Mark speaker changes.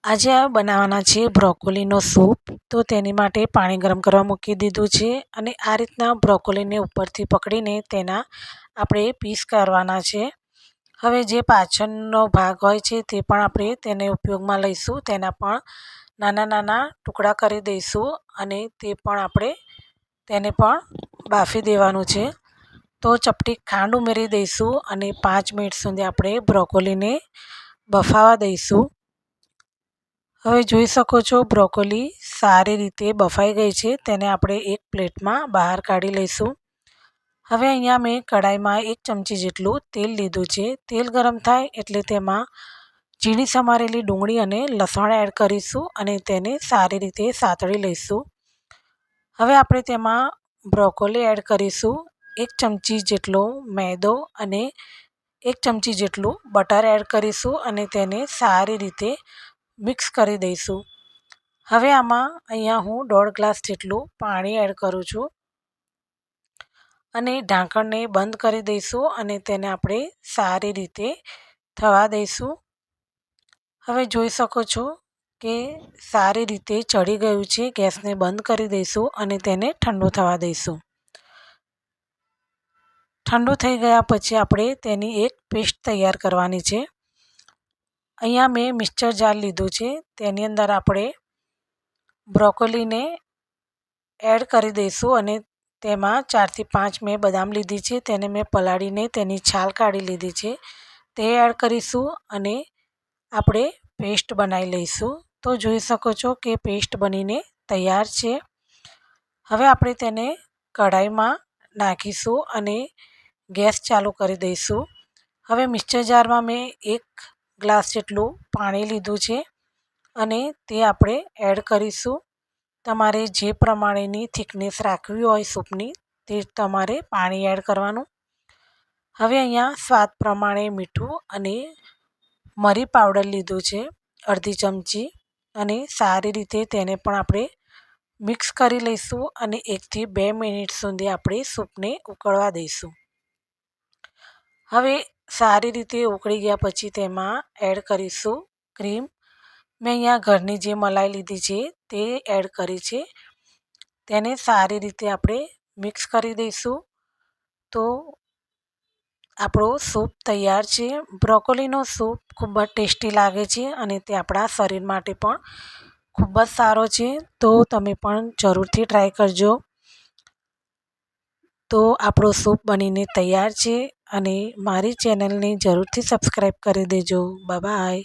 Speaker 1: આજે આ બનાવવાના છે બ્રોકોલીનો સૂપ। તો તેની માટે પાણી ગરમ કરવા મૂકી દીધું છે અને આ રીતના બ્રોકોલીને ઉપરથી પકડીને તેના આપણે પીસ કરવાના છે। હવે જે પાછળનો ભાગ હોય છે તે પણ આપણે તેને ઉપયોગમાં લઈશું, તેના પણ નાના નાના ટુકડા કરી દઈશું અને તે પણ આપણે તેને પણ બાફી દેવાનું છે। તો ચપટી ખાંડ ઉમેરી દઈશું અને 5 મિનિટ સુધી આપણે બ્રોકોલીને બફાવા દઈશું। હવે જોઈ શકો છો બ્રોકોલી સારી રીતે બફાઈ ગઈ છે, તેને આપણે એક પ્લેટમાં બહાર કાઢી લઈશું। હવે અહીંયા મેં કઢાઈમાં 1 ચમચી જેટલું તેલ લીધું છે। તેલ ગરમ થાય એટલે તેમાં ઝીણી સમારેલી ડુંગળી અને લસણ એડ કરીશું અને તેને સારી રીતે સાતળી લઈશું। હવે આપણે તેમાં બ્રોકોલી એડ કરીશું, 1 ચમચી જેટલો મેદો અને 1 ચમચી જેટલું બટર એડ કરીશું અને તેને સારી રીતે મિક્સ કરી દઈશું। હવે આમાં અહીંયા હું 1.5 ગ્લાસ જેટલું પાણી એડ કરું છું અને ઢાંકણને બંધ કરી દઈશું અને તેને આપણે સારી રીતે થવા દઈશું। હવે જોઈ શકો છો કે સારી રીતે ચડી ગયું છે। ગેસને બંધ કરી દઈશું અને તેને ઠંડુ થવા દઈશું। ઠંડુ થઈ ગયા પછી આપણે તેની એક પેસ્ટ તૈયાર કરવાની છે। અહીંયા મેં મિક્સર જાર લીધું છે, તેની અંદર આપણે બ્રોકોલીને એડ કરી દઈશું અને તેમાં 4 થી 5 મેં બદામ લીધી છે, તેને મેં પલાળીને તેની છાલ કાઢી લીધી છે, તે એડ કરીશું અને આપણે પેસ્ટ બનાવી લઈશું। તો જોઈ શકો છો કે પેસ્ટ બનીને તૈયાર છે। હવે આપણે તેને કઢાઈમાં નાખીશું અને ગેસ ચાલુ કરી દઈશું। હવે મિક્સર જારમાં મેં 1 ગ્લાસ જેટલું પાણી લીધું છે અને તે આપણે એડ કરીશું। તમારે જે પ્રમાણેની થિકનેસ રાખવી હોય સૂપની તે તમારે પાણી એડ કરવાનું। હવે અહીંયા સ્વાદ પ્રમાણે મીઠું અને મરી પાવડર લીધું છે અડધી ચમચી અને સારી રીતે તેને પણ આપણે મિક્સ કરી લઈશું અને 1 થી 2 મિનિટ સુધી આપણે સૂપને ઉકળવા દઈશું। હવે સારી રીતે ઉકળી ગયા પછી તેમાં એડ કરીશું ક્રીમ। મેં અહીંયા ઘરની જે મલાઈ લીધી છે તે એડ કરી છે, તેને સારી રીતે આપણે મિક્સ કરી દઈશું। તો આપણો સૂપ તૈયાર છે। બ્રોકોલીનો સૂપ ખૂબ જ ટેસ્ટી લાગે છે અને તે આપણા શરીર માટે પણ ખૂબ જ સારો છે, તો તમે પણ જરૂરથી ટ્રાય કરજો। તો આપણો સૂપ બનીને તૈયાર છે અને મારી ચેનલને જરૂરથી સબસ્ક્રાઈબ કરી દેજો। Bye bye.